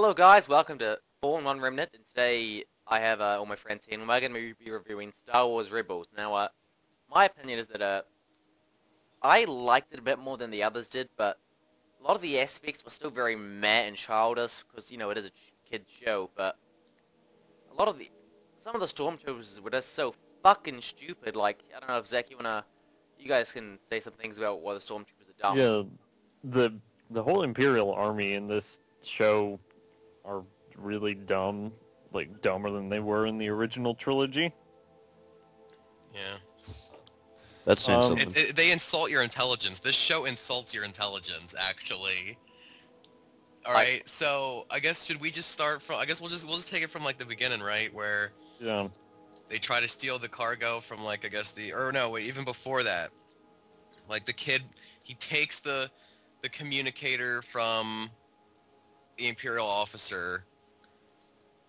Hello guys, welcome to Fallen 1 Remnant, and today I have all my friends here, and we're going to be reviewing Star Wars Rebels. Now, my opinion is that I liked it a bit more than the others did, but a lot of the aspects were still very meh and childish, because, you know, it is a kid's show, but a lot of some of the stormtroopers were just so fucking stupid. Like, I don't know if Zach, you guys can say some things about why the stormtroopers are dumb. Yeah, the whole Imperial Army in this show are really dumb, like dumber than they were in the original trilogy. Yeah. That's saying something. They insult your intelligence. This show insults your intelligence, actually. Alright, so I guess should we just start from, I guess we'll just take it from like the beginning, right? Where they try to steal the cargo from like, I guess even before that. Like the kid, he takes the communicator from the Imperial officer,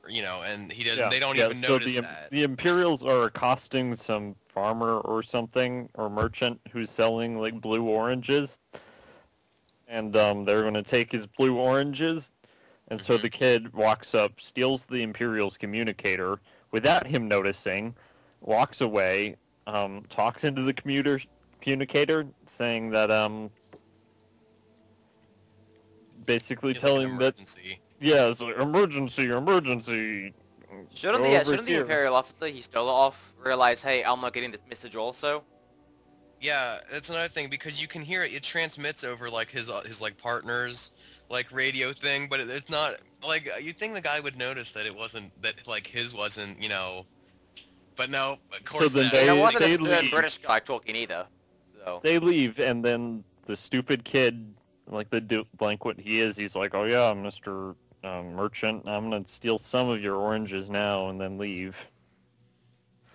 you know, and he doesn't. They don't even notice that. The Imperials are accosting some farmer or something, or merchant who's selling like blue oranges, and they're going to take his blue oranges, and so the kid walks up, steals the Imperial's communicator without him noticing, walks away, talks into the communicator, saying that basically telling that it's like emergency. Shouldn't the Imperial officer he stole it off realize, hey, I'm not getting this message also? Yeah, that's another thing, because you can hear it. It transmits over like his like partner's like radio thing, but it's not like you'd think the guy would notice that it wasn't his wasn't, you know. But no, of course. So then it wasn't a British guy talking either. So they leave, and then the stupid kid, like the delinquent he is, he's like, oh yeah, Mr. Merchant, I'm gonna steal some of your oranges now and then leave.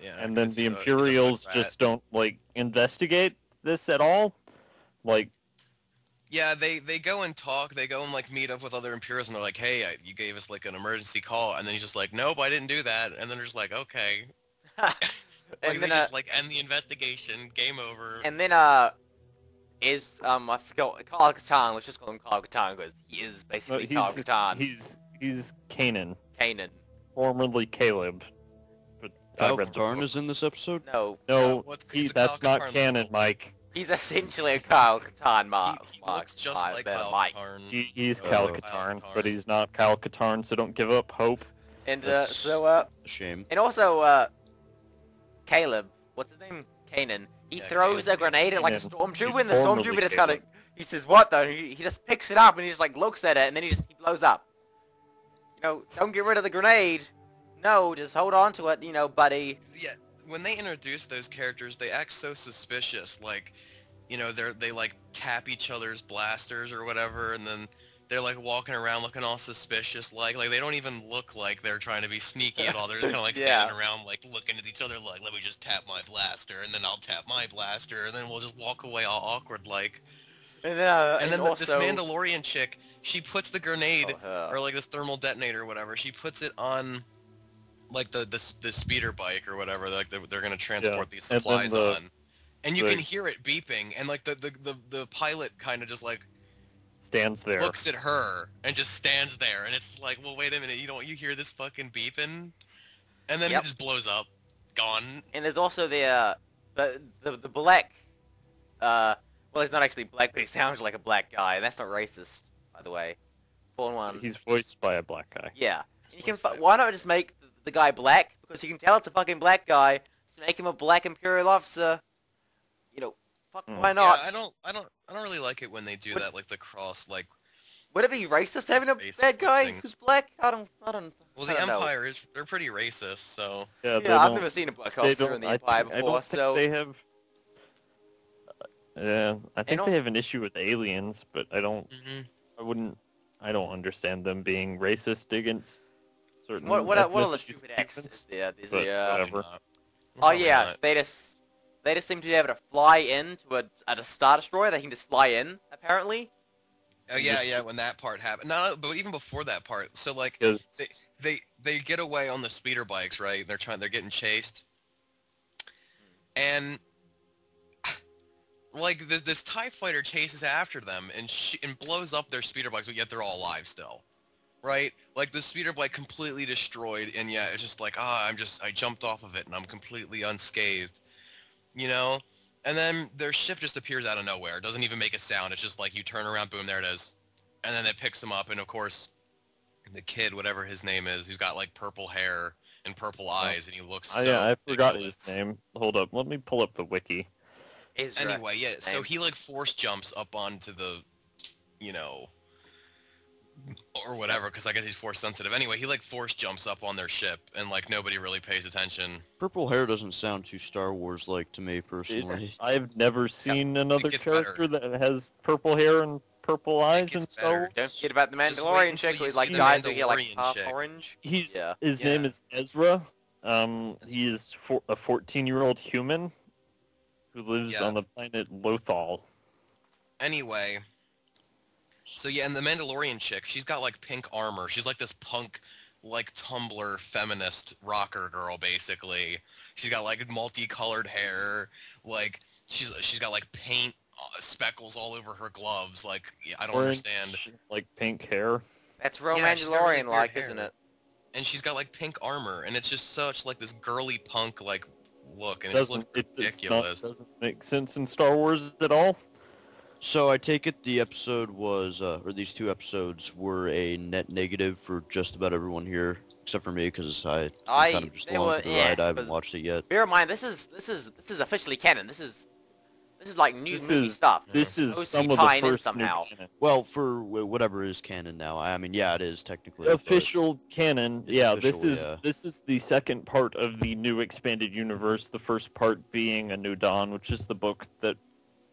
Yeah. And then the Imperials just don't like investigate this at all. Like, yeah, they go and talk. They go and like meet up with other Imperials, and they're like, hey, you gave us like an emergency call, and then he's just like, nope, I didn't do that. And then they're just like, okay. And then they just like end the investigation, game over. And then I forgot, Kyle Katarn, let's just call him Kyle Katarn because he is basically Kyle Katarn. He's Kanan. Kanan. Formerly Caleb. But Kyle Katarn is in this episode? No. That's not canon, Mike. He's essentially a Kyle Katarn, He looks just like Kyle Katarn. He's Kyle Katarn, but he's not Kyle Katarn, so don't give up hope. And That's a shame. And also Caleb, what's his name? Kanan. He throws a grenade at like a stormtrooper, and the stormtrooper just kind of, he says, what though? He just picks it up and he just like looks at it, and then he blows up. You know, don't get rid of the grenade. No, just hold on to it, you know, buddy. Yeah, when they introduce those characters, they act so suspicious. Like, you know, they like tap each other's blasters or whatever, and then they're like walking around looking all suspicious. Like they don't even look like they're trying to be sneaky at all. They're just kind of like standing around like looking at each other like, let me just tap my blaster, and then I'll tap my blaster, and then we'll just walk away all awkward like. And then also, this Mandalorian chick, she puts the grenade or like this thermal detonator or whatever. She puts it on like the speeder bike or whatever. Like they're gonna transport these supplies on, and you can hear it beeping, and like the pilot kind of just like stands there, looks at her, and just stands there, and it's like, well, wait a minute, you hear this fucking beeping, and then it just blows up, gone. And there's also the black. Well, he's not actually black, but he sounds like a black guy, and that's not racist, by the way. Fallen. He's voiced by a black guy. Yeah. You can. Why not just make the guy black? Because you can tell it's a fucking black guy. Just make him a black Imperial officer. You know, why not? Yeah, I don't really like it when they do that, like the cross, like. Would it be racist having a bad guy who's black? I don't. Well, the Empire they're pretty racist, so. Yeah, I've never seen a black officer in the Empire before, so. They have. Yeah, I think they have an issue with aliens, but I don't. I don't understand them being racist against certain. What are the stupid X's there? Whatever. Oh yeah, they just seem to be able to fly in to a Star Destroyer. They can just fly in, apparently. Oh yeah, when that part happened. No, but even before that part. So like they get away on the speeder bikes, right? They're getting chased, and like this TIE fighter chases after them and blows up their speeder bikes, but yet they're all alive still. right? Like the speeder bike completely destroyed, and yeah, it's just like, I jumped off of it and I'm completely unscathed, you know? And then their ship just appears out of nowhere. It doesn't even make a sound. It's just like you turn around, boom, there it is. And then it picks them up, and of course, the kid, whatever his name is, who's got like purple hair and purple eyes, and he looks so yeah, I forgot ridiculous. his name. Hold up, let me pull up the wiki. Anyway, yeah, so he like force jumps up onto the, you know, or whatever, because I guess he's force sensitive. Anyway, he like force jumps up on their ship, and like nobody really pays attention. Purple hair doesn't sound too Star Wars-like to me, personally. I've never seen another gets character better. that has purple hair and purple eyes gets in Star better. Wars. Don't forget about the Just wait Mandalorian until chick you who's like see the dyed to get like Mandalorian half chick. orange. His Yeah. name is Ezra. He is a 14-year-old human who lives Yeah. on the planet Lothal. Anyway, so yeah, and the Mandalorian chick, she's got like pink armor. She's like this punk, like Tumblr feminist rocker girl, basically. She's got like multicolored hair. Like she's got like paint speckles all over her gloves. Like I don't understand. Like pink hair. That's real Yeah, she's got really Mandalorian like, weird isn't hair. it? And she's got like pink armor, and it's just such like this girly punk like look, and it just looks ridiculous. Doesn't make sense in Star Wars at all. So I take it the episode was, or these two episodes were a net negative for just about everyone here, except for me, because I'm kind of just they along were- for the yeah, ride. I haven't because- watched it yet. Bear in mind, this is officially canon. This is like new This movie is- stuff. This is supposed to some be of the tying in first somehow. new canon. Well, for whatever is canon now. I mean, yeah, it is technically. but- Official canon. It's Yeah, official, this is the second part of the new expanded universe. The first part being A New Dawn, which is the book that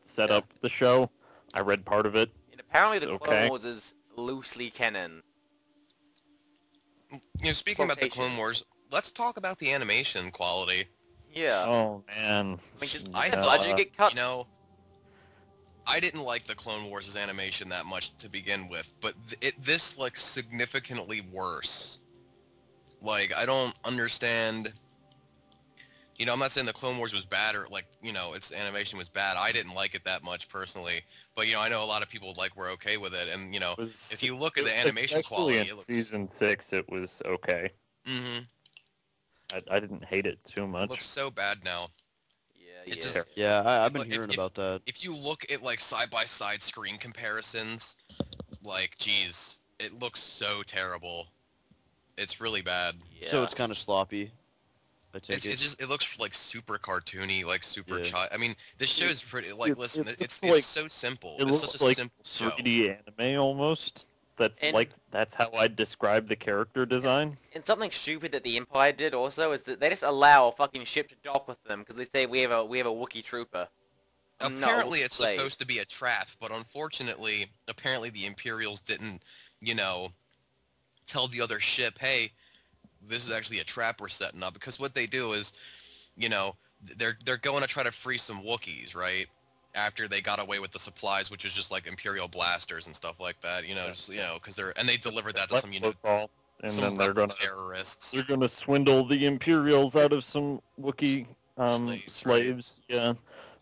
set up the show. I read part of it. And apparently the Okay. Clone Wars is loosely canon. You know, speaking about the Quotation. Clone Wars, let's talk about the animation quality. Yeah. Oh man. I mean, just, I I'm thought- glad you get cut. You know, I didn't like the Clone Wars' animation that much to begin with, but this like significantly worse. Like I don't understand. You know, I'm not saying the Clone Wars was bad or like, you know, its animation was bad. I didn't like it that much personally, but you know, I know a lot of people like were okay with it, and you know, if you look at the animation Especially quality, in it looks. season 6, it was okay. Mm-hmm. I didn't hate it too It much. looks so bad now. Yeah, It yeah. just- Yeah, I've been If- hearing if- about that. If you look at like side-by-side screen comparisons, like, geez, it looks so terrible. It's really bad. Yeah. So it's kind of sloppy. I take It looks like super cartoony, like super Yeah. child. I mean, this show is pretty like. it Listen, looks it's like- so simple. It It's looks such a like simple show. 3D anime almost. And- That's how I'd describe the character design. And something stupid that the Empire did also is that they just allow a fucking ship to dock with them because they say we have a Wookiee trooper. Not a Apparently, Wookiee it's slave. supposed to be a trap, but unfortunately, apparently the Imperials didn't, you know, tell the other ship, hey, this is actually a trap we're setting up. Because what they do is, you know, they're going to try to free some Wookiees, right? After they got away with the supplies, which is just like Imperial blasters and stuff like that, you know, just, you know, because they delivered that to some, you know, Football, and some then they're rebel gonna terrorists. swindle the Imperials out of some Wookiee slaves. Yeah,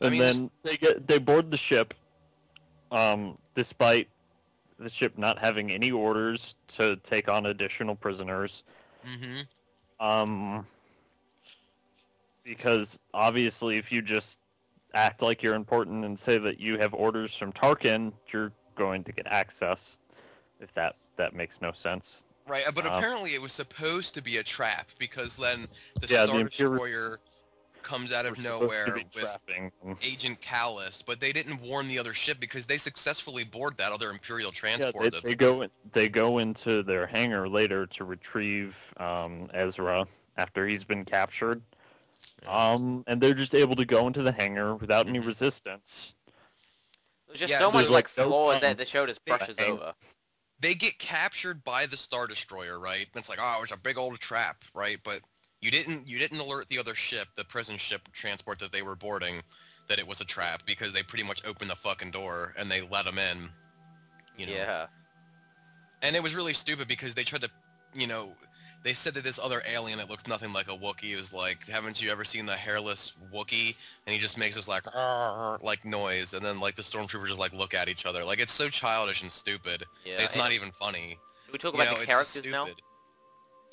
I and mean, then they board the ship, despite the ship not having any orders to take on additional prisoners. Mm-hmm. Because obviously, if you just act like you're important and say that you have orders from Tarkin, you're going to get access. If that makes no sense. Right, but apparently it was supposed to be a trap because then the Yeah, the Star Imperials Destroyer comes out of We're supposed to nowhere be with trapping them. Agent Callus, but they didn't warn the other ship because they successfully board that other Imperial Yeah, transport. they go into their hangar later to retrieve Ezra after he's been captured. And they're just able to go into the hangar without any resistance. There's just Yeah, so so much there's, like like, no flaws time that the show just they- brushes hang- over. They get captured by the Star Destroyer, right? It's like, oh, it was a big old trap, right? But you didn't alert the other ship, the prison ship transport that they were boarding, that it was a trap because they pretty much opened the fucking door and they let them in. You know? Yeah. And it was really stupid because they tried to, you know, they said that this other alien that looks nothing like a Wookiee was like, haven't you ever seen the hairless Wookiee? And he just makes this like, "Arr," like noise, and then like the stormtroopers just like look at each other. Like it's so childish and stupid. Yeah. It's not even funny. Should we talk about the characters now?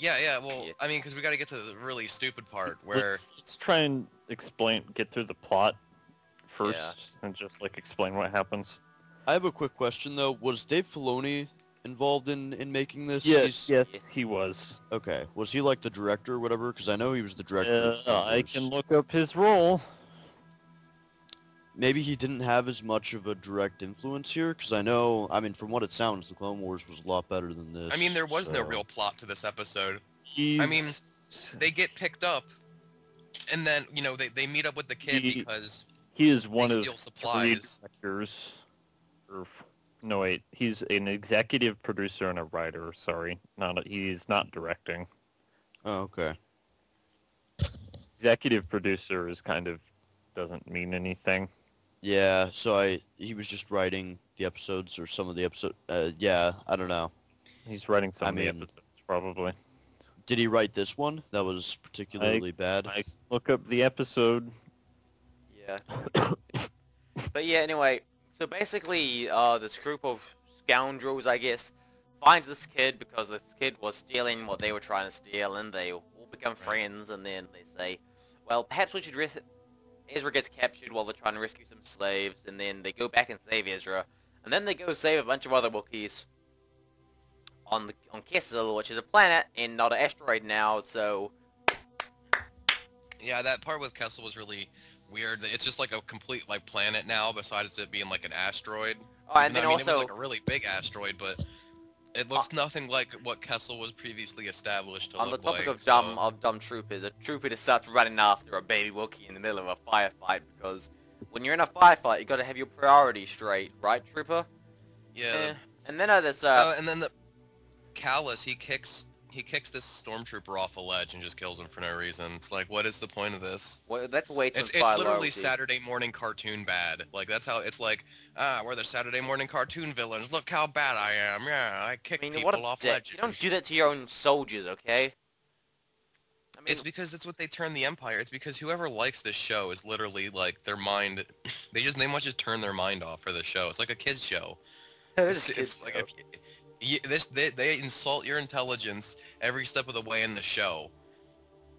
Yeah, well, yeah. I mean, because we got to get to the really stupid part where... Let's try and get through the plot first, and just, like, explain what happens. I have a quick question, though. Was Dave Filoni involved in making this? Yes, he was. Okay. Was he, like, the director or whatever? Because I know he was the director. I can look up his role. Maybe he didn't have as much of a direct influence here, because I know, I mean, from what it sounds, the Clone Wars was a lot better than this. I mean, there was no real plot to this episode. I mean, they get picked up, and then, you know, they meet up with the kid because he is one they of steal supplies. Directors. No, wait, he's an executive producer and a writer, sorry. He's not directing. Oh, okay. Executive producer is kind of, doesn't mean anything. Yeah, so he was just writing the episodes or some of the episodes. Yeah, I don't know. He's writing some of the episodes, probably. Did he write this one? That was particularly bad. I look up the episode. Yeah. But yeah, anyway, so basically, this group of scoundrels, I guess, finds this kid because this kid was stealing what they were trying to steal, and they all become friends, and then they say, well, perhaps we should Ezra gets captured while they're trying to rescue some slaves, and then they go back and save Ezra, and then they go save a bunch of other Wookiees on Kessel, which is a planet and not an asteroid now. So yeah, that part with Kessel was really weird. It's just like a complete like planet now, besides it being like an asteroid. Oh, and then I mean, also it was like a really big asteroid, but it looks nothing like what Kessel was previously established to on look the topic like. of dumb troopers, a trooper just starts running after a baby Wookiee in the middle of a firefight, because when you're in a firefight, you got to have your priorities straight, right, trooper? Yeah. And then this and then the Callus, he kicks this stormtrooper off a ledge and just kills him for no reason. It's like, what is the point of this? Well, that's way too. It's literally Saturday morning cartoon bad. Like, that's how it's like. We're the Saturday morning cartoon villains. Look how bad I am. Yeah, I kick people off ledges. You don't do that to your own soldiers, okay? I mean, it's because that's what they turn the Empire. It's because whoever likes this show is literally like their mind. They must just turn their mind off for the show. It's like a kids show. It's like they insult your intelligence every step of the way in the show.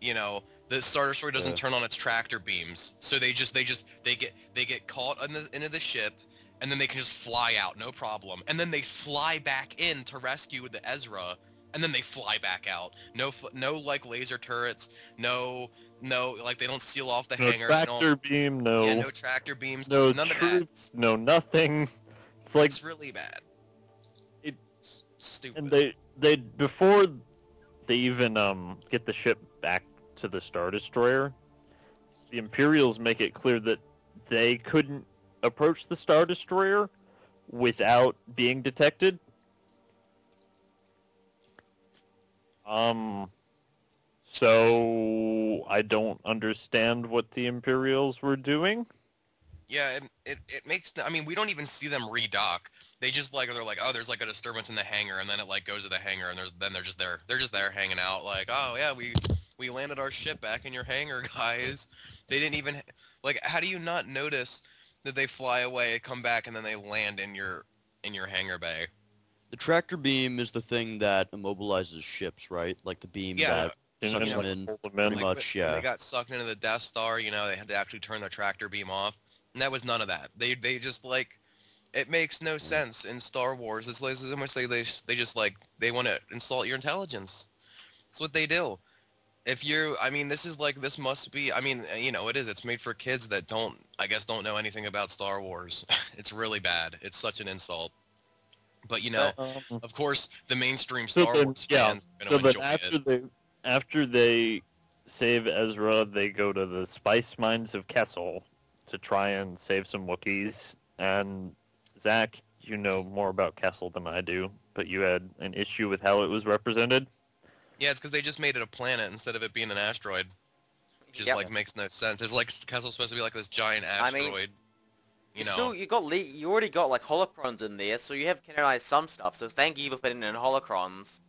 You know, the Star Destroyer doesn't turn on its tractor beams, so they get caught into the ship, and then they can just fly out, no problem. And then they fly back in to rescue the Ezra, and then they fly back out. No like laser turrets, no like they don't seal off the hangar. No tractor beam, no. Yeah, no tractor beams, no none troops, of that. No nothing. It's like it's really bad. It's stupid. And they before they even get the ship back to the Star Destroyer, the Imperials make it clear that they couldn't approach the Star Destroyer without being detected. So I don't understand what the Imperials were doing. Yeah, it makes. I mean, we don't even see them redock. They just they're like, oh, there's like a disturbance in the hangar, and then it like goes to the hangar, and they're just there. They're just there hanging out. Like, oh yeah, we landed our ship back in your hangar, guys. They didn't even like. How do you not notice that they fly away, come back, and then they land in your hangar bay? The tractor beam is the thing that immobilizes ships, right? Like the beam that sucks them in. Pretty much, yeah. They got sucked into the Death Star. You know, they had to actually turn the tractor beam off. And that was none of that. They just like, it makes no sense in Star Wars. It's like so much they just like they want to insult your intelligence. That's what they do. If you, I mean, this must be. I mean, you know, it is. It's made for kids that don't know anything about Star Wars. It's really bad. It's such an insult. But you know, of course, the mainstream Star Wars fans are going to enjoy it. After they save Ezra, they go to the spice mines of Kessel to try and save some Wookiees. And Zach, you know more about Kessel than I do, but you had an issue with how it was represented? Yeah, it's because they just made it a planet instead of it being an asteroid. Which just like makes no sense. It's like Kessel's supposed to be like this giant asteroid. I mean, you know. So you already got like holocrons in there, so you have canonized some stuff. So thank you for putting in holocrons.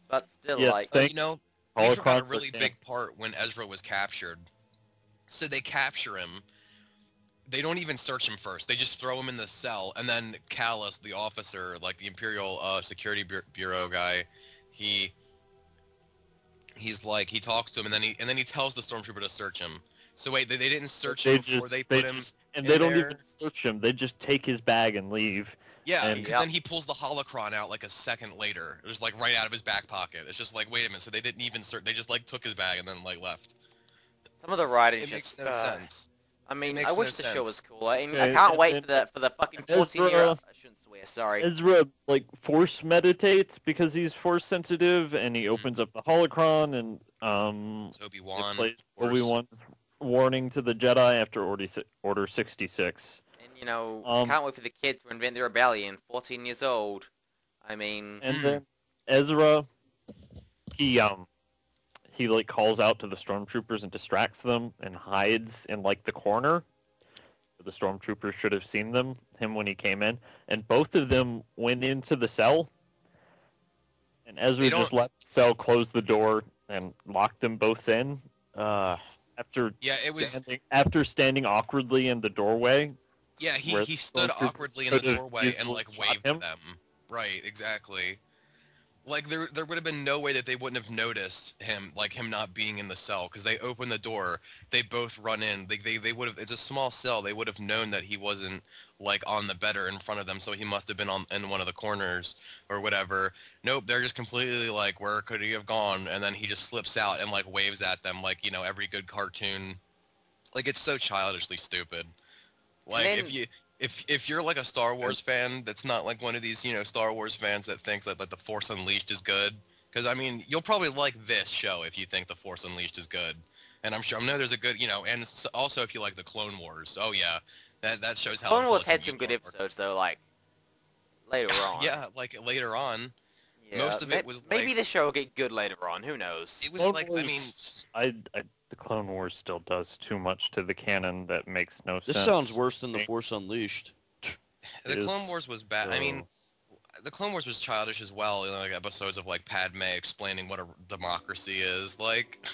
But still, you know, they forgot a really big part when Ezra was captured. So they capture him. they don't even search him first. They just throw him in the cell, and then Callus, the officer, like the Imperial Security Bureau guy, he's like, he talks to him, and then he tells the stormtrooper to search him. So wait, they didn't search him before they put him. And they don't even search him. They just take his bag and leave. Yeah, because then he pulls the holocron out like a second later. It was like right out of his back pocket. It's just like, wait a minute. So they didn't even search. They just like took his bag and then like left. Some of the writing makes no sense. I mean, I wish the show was cool. I mean, Okay, I can't wait for the fucking 14-year-old. I shouldn't swear. Sorry. Ezra like force meditates because he's force sensitive, and he opens up the holocron, and It's Obi-Wan. Obi-Wan's warning to the Jedi after Order 66. And you know, can't wait for the kids to invent the rebellion. 14 years old. I mean. And then Ezra, he like calls out to the stormtroopers and distracts them and hides in like the corner. The stormtroopers should have seen him when he came in, and both of them went into the cell. And Ezra just let the cell close the door and locked them both in. After standing awkwardly in the doorway. Yeah, he stood awkwardly in the doorway and like waved to them. Right, exactly. Like there would have been no way that they wouldn't have noticed him, like him not being in the cell, because they open the door, they both run in. They would have. It's a small cell. They would have known that he wasn't like on the bed or in front of them, so he must have been in one of the corners or whatever. Nope, they're just completely like, where could he have gone? And then he just slips out and like waves at them, like, you know, every good cartoon. Like, it's so childishly stupid. Like, if you're like a Star Wars fan that's not like one of these, you know, Star Wars fans that thinks that like The Force Unleashed is good, because I mean, you'll probably like this show if you think The Force Unleashed is good, and I know there's a good, you know, and also if you like the Clone Wars, oh yeah, that shows how. Clone Wars had some good episodes though, like later on. Yeah, like later on. Yeah, most of it was maybe like, the show will get good later on. Who knows? It was Clone like Wars, I mean, the Clone Wars still does too much to the canon that makes no sense. This sounds worse than The Force Unleashed. The Clone Wars was bad. I mean, the Clone Wars was childish as well. You know, like episodes of like Padme explaining what a democracy is. Like,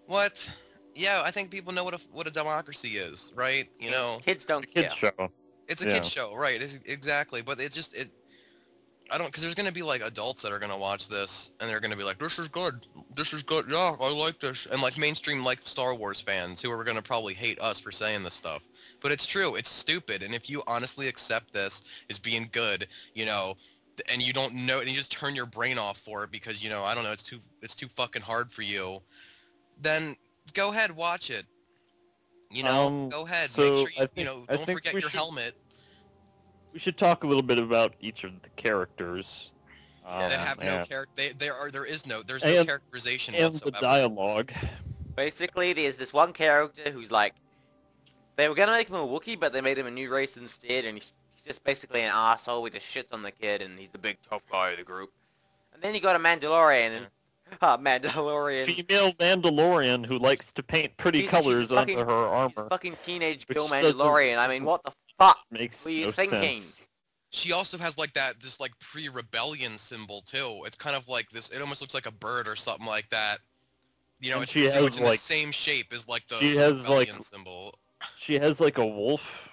what? Yeah, I think people know what a democracy is, right? You know, kids don't it's a kids show. It's a kids show, right? Exactly. But I don't, because there's gonna be like adults that are gonna watch this and they're gonna be like, this is good, yeah, I like this, and like mainstream like Star Wars fans who are gonna probably hate us for saying this stuff. But it's true, it's stupid, and if you honestly accept this as being good, you know, and you don't know, and you just turn your brain off for it because, you know, I don't know, it's too fucking hard for you, then go ahead, watch it. You know, go ahead, so make sure you know, don't forget your helmet. We should talk a little bit about each of the characters. That have no character. There's no characterization and whatsoever. The dialogue. Basically, there's this one character who's like, they were gonna make him a Wookiee, but they made him a new race instead, and he's just basically an asshole who just shits on the kid, and he's the big tough guy of the group. And then you got a Mandalorian, and female Mandalorian who likes to paint pretty colors onto her armor. Fucking teenage girl Mandalorian. I mean, what the fuck were you thinking? Sense. She also has like this like pre-rebellion symbol too. It's kind of like this. It almost looks like a bird or something like that. You know, it's in the same shape as like the rebellion symbol. She has like a wolf,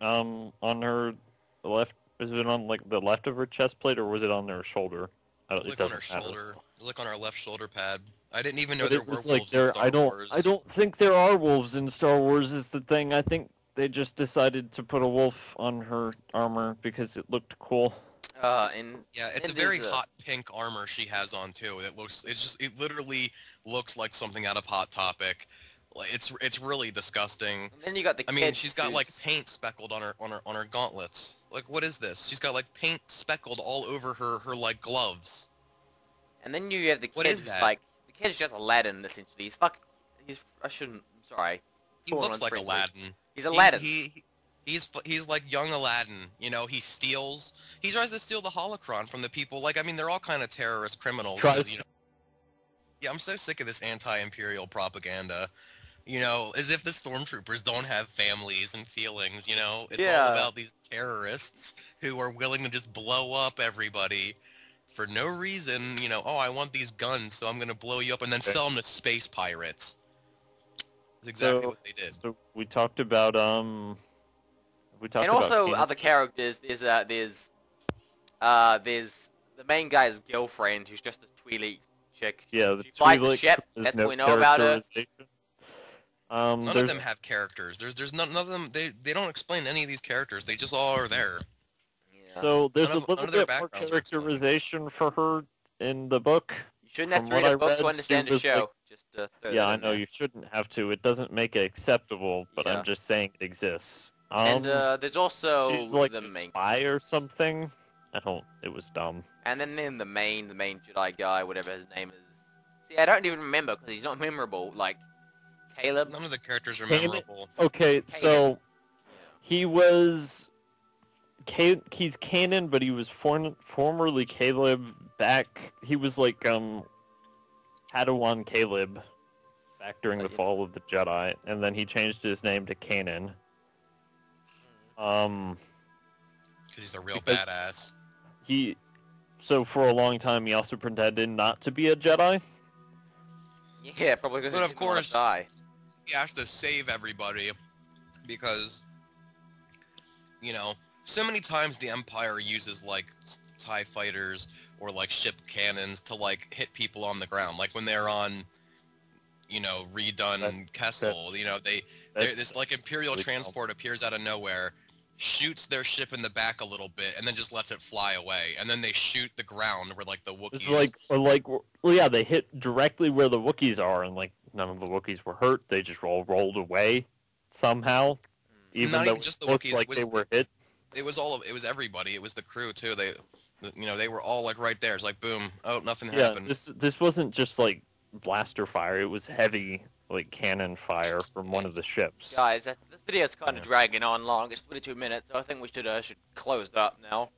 on her left. Is it on like the left of her chest plate, or was it on her shoulder? It on her shoulder. Look on her left shoulder pad. I didn't even know there were wolves in Star Wars. I don't think there are wolves in Star Wars is the thing. I think they just decided to put a wolf on her armor because it looked cool. It's a very hot pink armor she has on too. It literally looks like something out of Hot Topic. Like it's really disgusting. And then you got the I mean, she's got like paint speckled on her gauntlets. Like, what is this? She's got like paint speckled all over her like gloves. And then you have the kid who's like, the kid's just Aladdin essentially. I'm sorry. He looks like Aladdin. He's Aladdin. He's like young Aladdin. You know, he tries to steal the holocron from the people. Like, I mean, they're all kind of terrorist criminals. You know? Yeah, I'm so sick of this anti-imperial propaganda. You know, as if the stormtroopers don't have families and feelings, you know? It's all about these terrorists who are willing to just blow up everybody for no reason. You know, oh, I want these guns, so I'm going to blow you up and then sell them to space pirates. It's exactly what they did. So we talked about and also other characters. There's the main guy's girlfriend, who's just a Twi'lek chick. Yeah, she flies the ship. That's what we know about her. None of them have characters. There's none of them. They don't explain any of these characters. They just all are there. Yeah. So there's a little bit more characterization for her in the book. You shouldn't have to read a book to understand the show. Like, yeah, I know you shouldn't have to. It doesn't make it acceptable, but I'm just saying it exists. And there's also she's like the a main spy or something. It was dumb. And then the main Jedi guy, whatever his name is. See, I don't even remember because he's not memorable. Like Caleb. None of the characters are memorable. Okay, so he was. He's canon, but he was formerly Caleb back. He was like Padawan Caleb back during the fall of the Jedi, and then he changed his name to Kanan. Because he's a real badass. So for a long time, he also pretended not to be a Jedi. Yeah, probably because he didn't want to die. He has to save everybody because, you know, so many times the Empire uses like TIE fighters or like ship cannons to like hit people on the ground, like when they're on, you know, redone Kessel. You know, this like Imperial transport appears out of nowhere, shoots their ship in the back a little bit, and then just lets it fly away, and then they shoot the ground where like the Wookiees. Yeah, they hit directly where the Wookiees are, and like none of the Wookiees were hurt. They just rolled away somehow, even though just it looked like they were hit. It was everybody. It was the crew too. They were all like right there. It's like boom, oh, nothing happened. This wasn't just like blaster fire. It was heavy like cannon fire from one of the ships. Guys, this video's kind of dragging on long. It's 22 minutes, so I think we should close it up now.